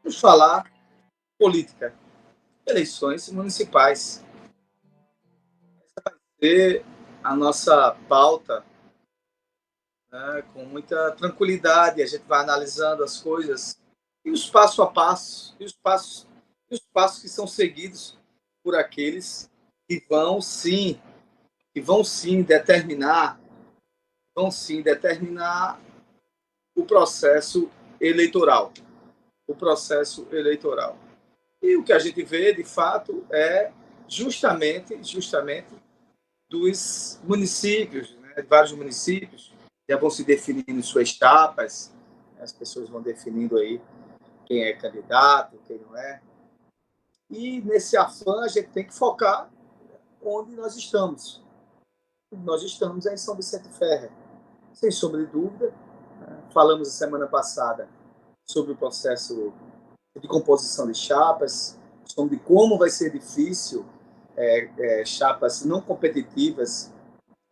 Vamos falar política, eleições municipais. E a nossa pauta, né, com muita tranquilidade, a gente vai analisando as coisas e os passo a passo, e os passos que são seguidos por aqueles que vão sim determinar o processo eleitoral, o processo eleitoral. E o que a gente vê, de fato, é justamente dos municípios, né? Vários municípios já vão se definindo suas chapas, as pessoas vão definindo aí quem é candidato, quem não é. E nesse afã a gente tem que focar onde nós estamos. Nós estamos em São Vicente Ferrer, sem sombra de dúvida. Falamos a semana passada sobre o processo de composição de chapas, sobre como vai ser difícil chapas não competitivas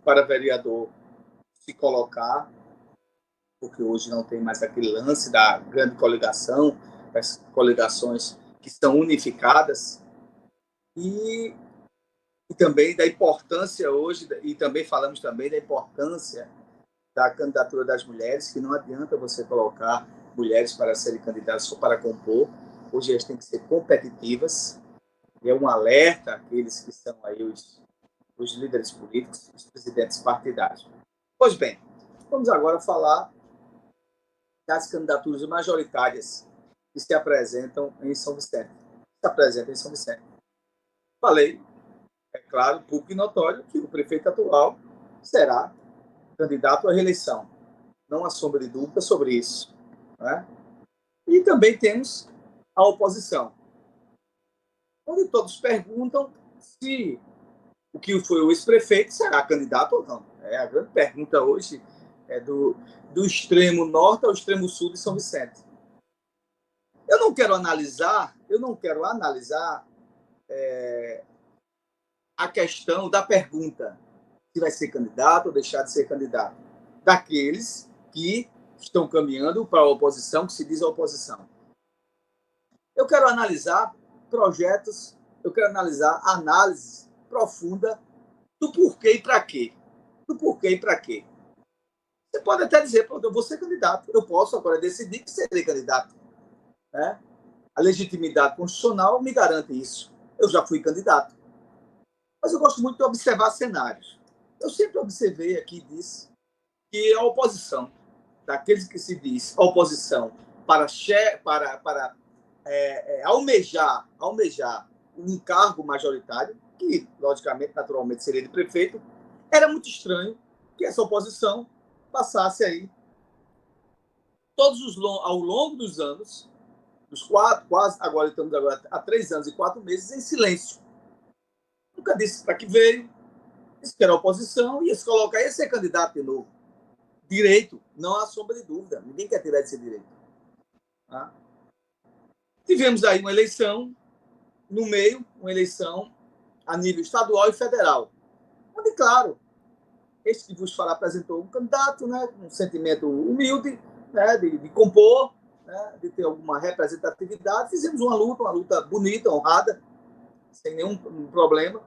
para vereador se colocar, porque hoje não tem mais aquele lance da grande coligação, das coligações que estão unificadas, e também da importância hoje, e também falamos também da importância da candidatura das mulheres, que não adianta você colocar mulheres para serem candidatas só para compor, hoje elas têm que ser competitivas, e é um alerta àqueles que são aí os líderes políticos, os presidentes partidários. Pois bem, vamos agora falar das candidaturas majoritárias que se apresentam em São Vicente. Falei, é claro, público e notório, que o prefeito atual será candidato à reeleição. Não há sombra de dúvida sobre isso. Né? E também temos a oposição, onde todos perguntam se o que foi o ex-prefeito será candidato ou não. A grande pergunta hoje é do extremo norte ao extremo sul de São Vicente. Eu não quero analisar a questão da pergunta se vai ser candidato ou deixar de ser candidato, daqueles que estão caminhando para a oposição, que se diz a oposição. Eu quero analisar projetos, eu quero analisar análise profunda do porquê e para quê. Você pode até dizer, eu vou ser candidato, eu posso agora decidir que serei candidato. Né? A legitimidade constitucional me garante isso. Eu já fui candidato. Mas eu gosto muito de observar cenários. Eu sempre observei aqui e disse que a oposição, daqueles que se diz oposição para almejar um cargo majoritário, que, logicamente, naturalmente, seria de prefeito, era muito estranho que essa oposição passasse aí ao longo dos anos, agora estamos há 3 anos e 4 meses, em silêncio. Nunca disse para que veio, disse que era oposição, ia se colocar, ia ser candidato de novo. Direito, não há sombra de dúvida, ninguém quer tirar esse direito. Tá? Tivemos aí uma eleição no meio, uma eleição a nível estadual e federal, onde, claro, este que vos fala apresentou um candidato, né, um sentimento humilde, né, de compor, né, de ter alguma representatividade. Fizemos uma luta bonita, honrada, sem nenhum problema.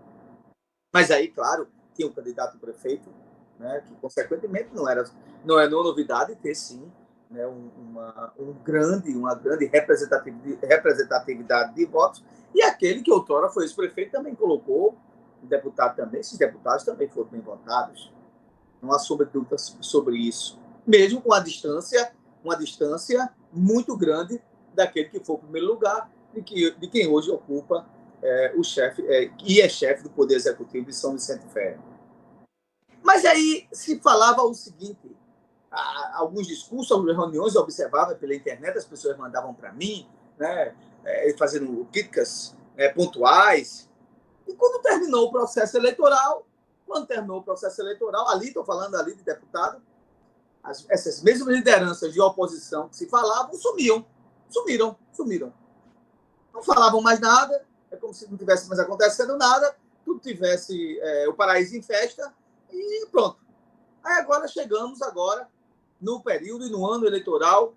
Mas aí, claro, tinha um candidato prefeito, né, que, consequentemente, não é novidade ter, sim, né, uma grande representatividade de votos, e aquele que outrora foi ex-prefeito também colocou um deputado também, esses deputados também foram bem votados. Não há sombra de dúvida sobre isso. Mesmo com uma distância muito grande daquele que foi o primeiro lugar, de quem hoje ocupa o chefe, e é chefe do Poder Executivo de São Vicente Ferrer. Mas aí se falava o seguinte, alguns discursos, algumas reuniões eu observava pela internet, as pessoas mandavam para mim, né, fazendo críticas pontuais, e quando terminou o processo eleitoral, ali, estou falando ali de deputado, essas mesmas lideranças de oposição que se falavam, sumiram. Não falavam mais nada, é como se não tivesse mais acontecendo nada, tudo tivesse o paraíso em festa, e pronto. Aí agora chegamos no período e no ano eleitoral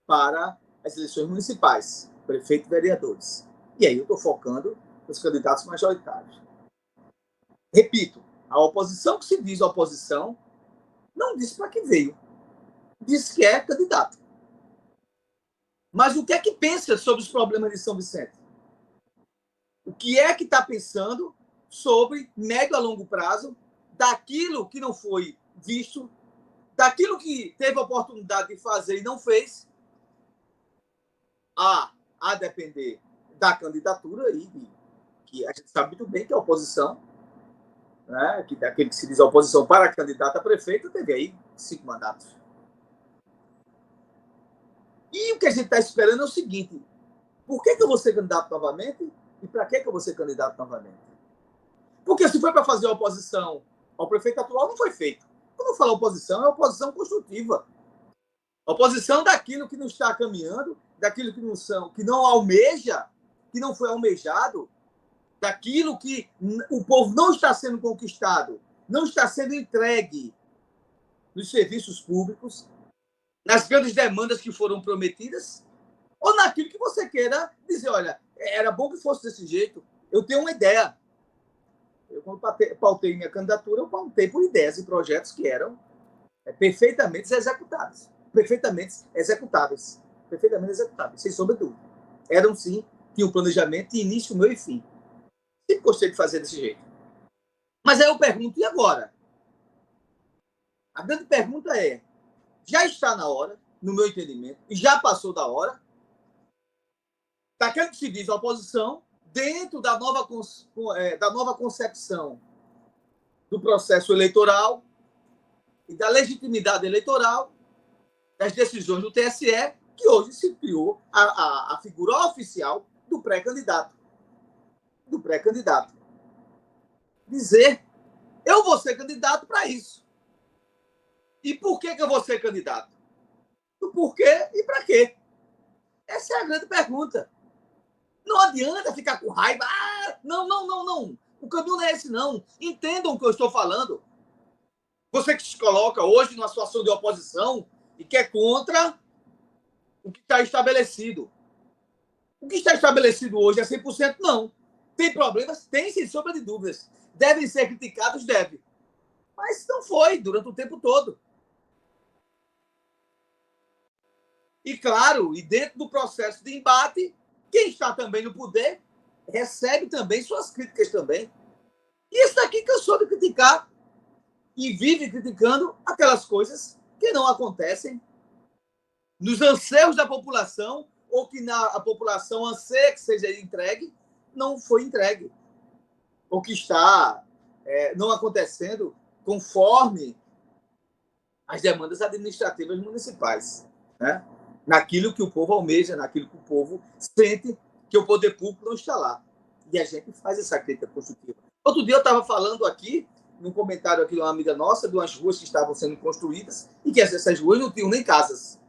para as eleições municipais, prefeito e vereadores. E aí eu estou focando nos candidatos majoritários. Repito, a oposição que se diz oposição não disse para que veio. Disse que é candidato. Mas o que é que pensa sobre os problemas de São Vicente? O que é que está pensando sobre médio a longo prazo, daquilo que não foi visto, daquilo que teve a oportunidade de fazer e não fez, a depender da candidatura, e que a gente sabe muito bem que a oposição, né, que daquele que se diz a oposição para candidato a prefeito, teve aí 5 mandatos. E o que a gente está esperando é o seguinte: por que eu vou ser candidato novamente e para que eu vou ser candidato novamente? Porque se foi para fazer a oposição ao prefeito atual, não foi feito. Quando eu falo oposição, é oposição construtiva. Oposição daquilo que não está caminhando, daquilo que não almeja, que não foi almejado, daquilo que o povo não está sendo conquistado, não está sendo entregue nos serviços públicos, nas grandes demandas que foram prometidas, ou naquilo que você queira dizer, olha, era bom que fosse desse jeito, eu tenho uma ideia. Eu, quando pautei minha candidatura, eu pautei por ideias e projetos que eram perfeitamente executáveis. Perfeitamente executáveis. Perfeitamente executáveis, sem sombra de dúvida. Eram, sim, tinham planejamento de início, meio e fim. Sempre gostei de fazer desse jeito. Mas aí eu pergunto, e agora? A grande pergunta é, já está na hora, no meu entendimento, e já passou da hora, daquele que se diz a oposição, dentro da nova concepção do processo eleitoral e da legitimidade eleitoral, das decisões do TSE, que hoje se criou a figura oficial do pré-candidato. Do pré-candidato. Dizer, eu vou ser candidato para isso. E por que eu vou ser candidato? Do porquê e para quê? Essa é a grande pergunta. Não adianta ficar com raiva. Não. O caminho não é esse, não. Entendam o que eu estou falando. Você que se coloca hoje numa situação de oposição e que é contra o que está estabelecido. O que está estabelecido hoje é 100%? Não. Tem problemas? Tem, sem sombra de dúvidas. Devem ser criticados? Deve. Mas não foi durante o tempo todo. E, claro, e dentro do processo de embate, quem está também no poder recebe também suas críticas também. E isso daqui cansou de criticar e vive criticando aquelas coisas que não acontecem nos anseios da população ou que a população anseia que seja entregue, não foi entregue. Ou que está não acontecendo conforme as demandas administrativas municipais, né? Naquilo que o povo almeja, naquilo que o povo sente que o poder público não está lá. E a gente faz essa crítica construtiva. Outro dia eu estava falando aqui, num comentário aqui de uma amiga nossa, de umas ruas que estavam sendo construídas e que essas ruas não tinham nem casas.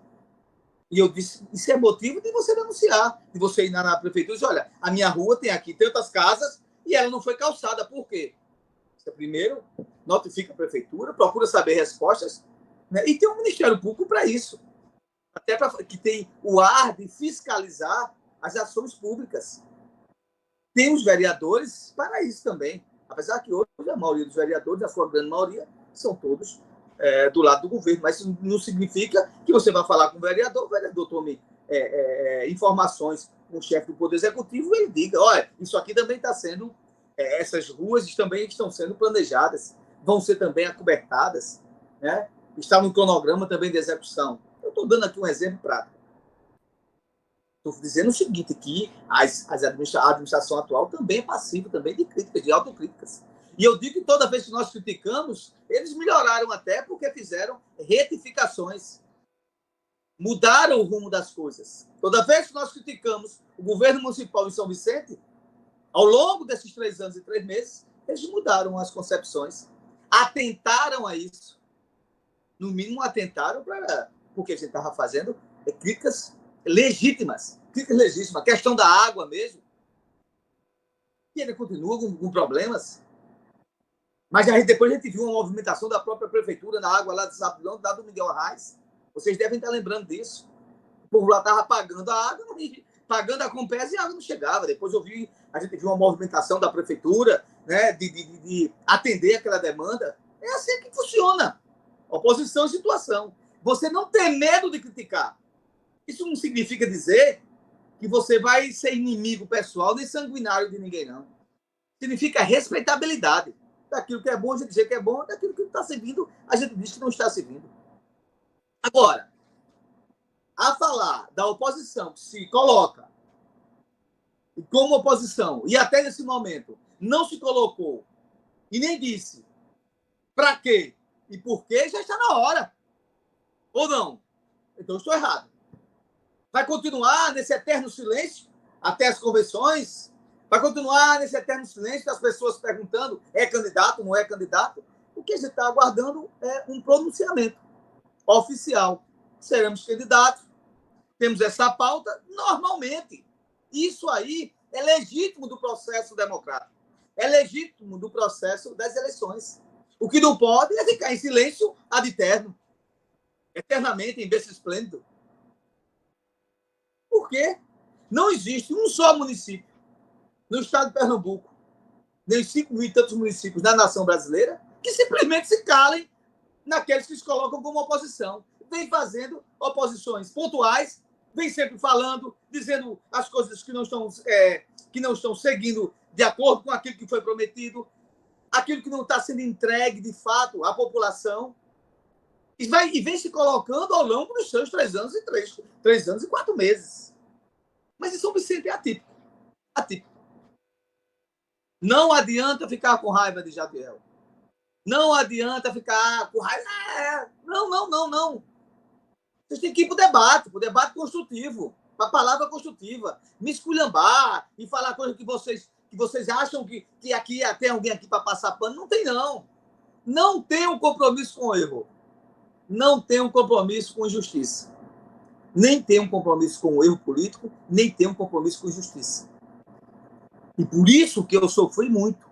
E eu disse, isso é motivo de você denunciar, de você ir na prefeitura e dizer, olha, a minha rua tem aqui tantas casas e ela não foi calçada. Por quê? Você primeiro notifica a prefeitura, procura saber respostas, né? E tem um Ministério Público para isso. Até que tem o ar de fiscalizar as ações públicas. Tem os vereadores para isso também. Apesar que hoje a maioria dos vereadores, a sua grande maioria, são todos do lado do governo. Mas isso não significa que você vai falar com o vereador tome informações com o chefe do Poder Executivo e ele diga, olha, isso aqui também está sendo, essas ruas também estão sendo planejadas, vão ser também acobertadas, né? Está no cronograma também de execução. Eu estou dando aqui um exemplo prático. Estou dizendo o seguinte, que a administração atual também é passiva também de críticas, de autocríticas. E eu digo que toda vez que nós criticamos, eles melhoraram até porque fizeram retificações. Mudaram o rumo das coisas. Toda vez que nós criticamos o governo municipal em São Vicente, ao longo desses 3 anos e 3 meses, eles mudaram as concepções. Atentaram a isso. No mínimo, atentaram para... Porque a gente estava fazendo críticas legítimas. Críticas legítimas. A questão da água mesmo. E ele continua com problemas. Mas depois a gente viu uma movimentação da própria prefeitura na água lá de Sabidão, lá do Miguel Arraes. Vocês devem estar lembrando disso. povo lá estava pagando a água, pagando a Compesa e a água não chegava. Depois a gente viu uma movimentação da prefeitura, né, de atender aquela demanda. É assim que funciona. Oposição e situação. Você não ter medo de criticar. Isso não significa dizer que você vai ser inimigo pessoal nem sanguinário de ninguém, não. Significa respeitabilidade. Daquilo que é bom, a gente dizer que é bom, daquilo que não está servindo, a gente diz que não está servindo. Agora, a falar da oposição que se coloca como oposição, e até nesse momento não se colocou e nem disse para quê e por quê, já está na hora. Ou não? Então eu estou errado. Vai continuar nesse eterno silêncio até as convenções? Vai continuar nesse eterno silêncio, as pessoas perguntando, é candidato, não é candidato? O que a gente está aguardando é um pronunciamento oficial. Seremos candidatos, temos essa pauta normalmente. Isso aí é legítimo do processo democrático. É legítimo do processo das eleições. O que não pode é ficar em silêncio ad eterno, eternamente, em berço esplêndido. Por quê? Não existe um só município no estado de Pernambuco, nem 5 mil e tantos municípios da nação brasileira, que simplesmente se calem naqueles que se colocam como oposição. Vem fazendo oposições pontuais, vem sempre falando, dizendo as coisas que não estão seguindo de acordo com aquilo que foi prometido, aquilo que não está sendo entregue de fato à população, e vem se colocando ao longo dos seus 3 anos e 3 anos e 4 meses. Mas em São Vicente é atípico. Atípico. Não adianta ficar com raiva de Jadiel. Não adianta ficar com raiva. Não. Vocês têm que ir para o debate construtivo, para a palavra construtiva. Me esculhambar e falar coisas que vocês acham que aqui tem alguém aqui para passar pano. Não tem, não. Não tem um compromisso com o erro. Não tem um compromisso com injustiça. Nem tem um compromisso com o erro político, nem tem um compromisso com injustiça. E por isso que eu sofri muito.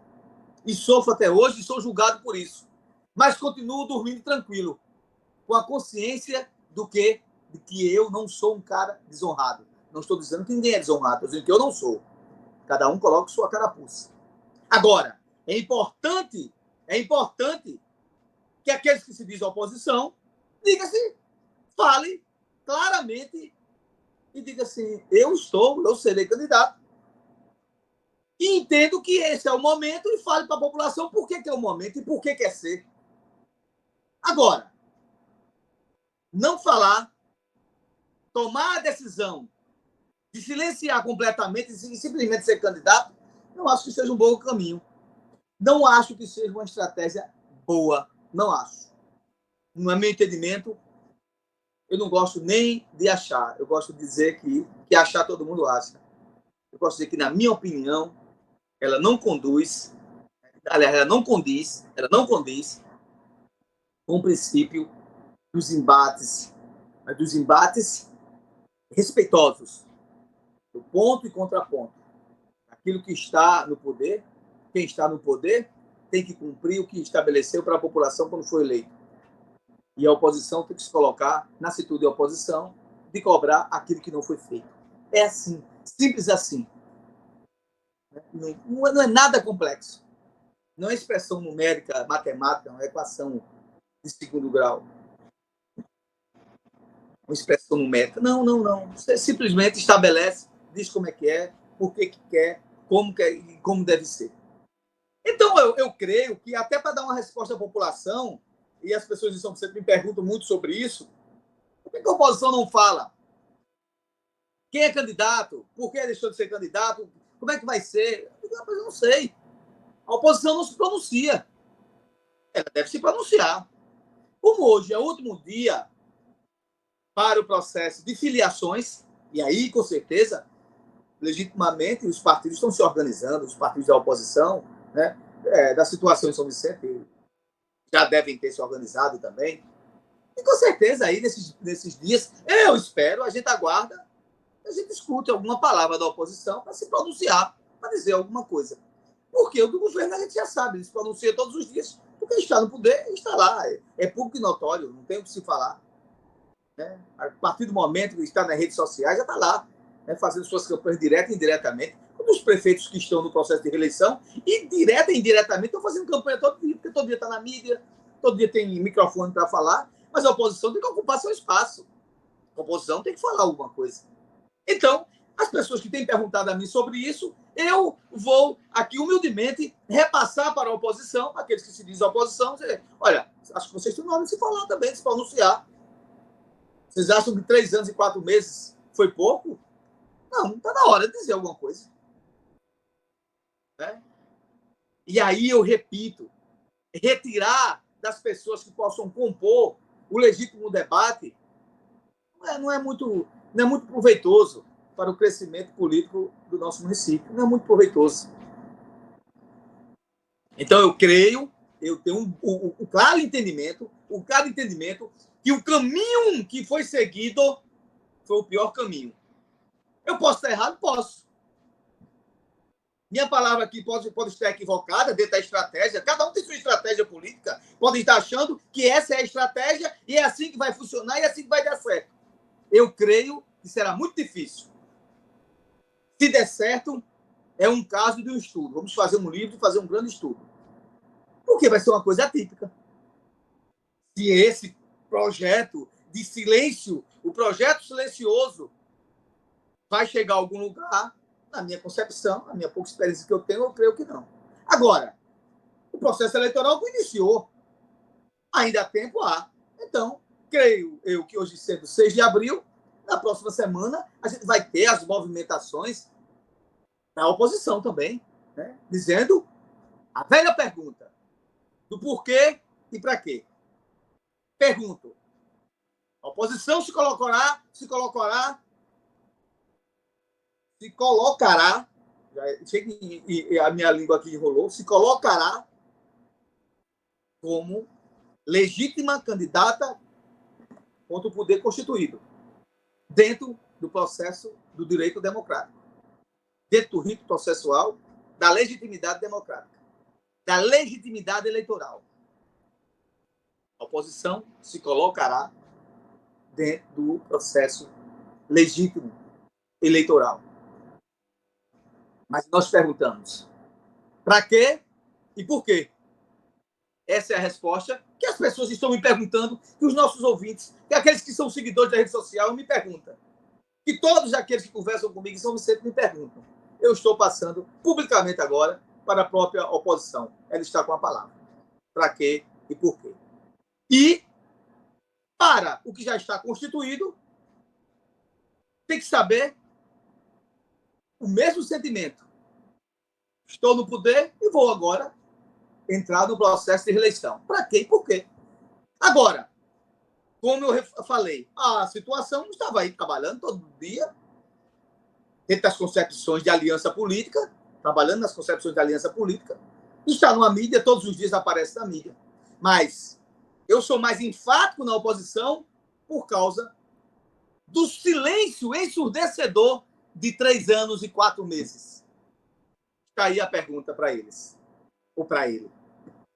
E sofro até hoje e sou julgado por isso. Mas continuo dormindo tranquilo, com a consciência de que eu não sou um cara desonrado. Não estou dizendo que ninguém é desonrado, estou dizendo que eu não sou. Cada um coloca sua carapuça. Agora, é importante que aqueles que se dizem oposição, fale claramente e diga assim, eu serei candidato. E entendo que esse é o momento e fale para a população por que é o momento e por que quer ser. Agora, não falar, tomar a decisão de silenciar completamente e simplesmente ser candidato, não acho que seja um bom caminho. Não acho que seja uma estratégia boa. Não acho. No meu entendimento, eu não gosto nem de achar. Eu gosto de dizer que achar todo mundo acha. Eu gosto de dizer que, na minha opinião, ela não condiz com o princípio dos embates respeitosos, do ponto e contraponto. Aquilo que está no poder, quem está no poder tem que cumprir o que estabeleceu para a população quando foi eleito. E a oposição tem que se colocar na atitude de oposição de cobrar aquilo que não foi feito. É assim, simples assim. Não é nada complexo. Não é expressão numérica, matemática, uma equação de segundo grau. Uma expressão numérica. Não. Você simplesmente estabelece, diz como é que é, por que quer, como deve ser. Então, eu creio que até para dar uma resposta à população, e as pessoas de São Vicente me perguntam muito sobre isso, por que a oposição não fala? Quem é candidato? Por que deixou de ser candidato? Como é que vai ser? Eu não sei. A oposição não se pronuncia. Ela deve se pronunciar. Como hoje é o último dia para o processo de filiações, e aí, com certeza, legitimamente, os partidos estão se organizando, os partidos da oposição, né, da situação em São Vicente, já devem ter se organizado também. E, com certeza, aí, nesses dias, eu espero, a gente aguarda, a gente escute alguma palavra da oposição para se pronunciar, para dizer alguma coisa. Porque o do governo a gente já sabe, ele se pronuncia todos os dias, porque está no poder, está lá. É público e notório, não tem o que se falar. né? A partir do momento que está nas redes sociais, já está lá, né? Fazendo suas campanhas direta e indiretamente, como os prefeitos que estão no processo de reeleição, e direta e indiretamente estão fazendo campanha todo dia, porque todo dia está na mídia, todo dia tem microfone para falar, mas a oposição tem que ocupar seu espaço. A oposição tem que falar alguma coisa. Então, as pessoas que têm perguntado a mim sobre isso, eu vou aqui humildemente repassar para a oposição, aqueles que se dizem oposição, dizer, olha, acho que vocês têm nome de se falar também, de se pronunciar. Vocês acham que 3 anos e 4 meses foi pouco? Não, está na hora de dizer alguma coisa. Né? E aí eu repito, retirar das pessoas que possam compor o legítimo debate não é muito proveitoso para o crescimento político do nosso município. Não é muito proveitoso. Então, eu creio, eu tenho um claro entendimento que o caminho que foi seguido foi o pior caminho. Eu posso estar errado? Posso. Minha palavra aqui pode estar equivocada dentro da estratégia. Cada um tem sua estratégia política. Pode estar achando que essa é a estratégia e é assim que vai funcionar e é assim que vai dar certo. Eu creio que será muito difícil. Se der certo, é um caso de um estudo. Vamos fazer um livro e fazer um grande estudo. Porque vai ser uma coisa atípica. Se esse projeto de silêncio, o projeto silencioso, vai chegar a algum lugar, na minha concepção, na minha pouca experiência que eu tenho, eu creio que não. Agora, o processo eleitoral iniciou. Ainda há tempo há. Então, creio eu que hoje, sendo 6 de abril, na próxima semana, a gente vai ter as movimentações da oposição também, né? Dizendo a velha pergunta do porquê e para quê. Pergunto, a oposição se colocará, a minha língua aqui enrolou, se colocará como legítima candidata contra o poder constituído, dentro do processo do direito democrático, dentro do rito processual da legitimidade democrática, da legitimidade eleitoral. A oposição se colocará dentro do processo legítimo eleitoral. Mas nós perguntamos, para quê e por quê? Essa é a resposta que as pessoas estão me perguntando, que os nossos ouvintes, que aqueles que são seguidores da rede social me perguntam. Que todos aqueles que conversam comigo sempre me perguntam. Eu estou passando publicamente agora para a própria oposição. Ela está com a palavra. Para quê e por quê? E, para o que já está constituído, tem que saber o mesmo sentimento. Estou no poder e vou agora entrar no processo de reeleição. Para quê e por quê? Agora, como eu falei, a situação estava aí trabalhando todo dia, dentro das concepções de aliança política, trabalhando nas concepções de aliança política, está numa mídia, todos os dias aparece na mídia. Mas eu sou mais enfático na oposição por causa do silêncio ensurdecedor de 3 anos e 4 meses. Está aí a pergunta para eles, ou para ele.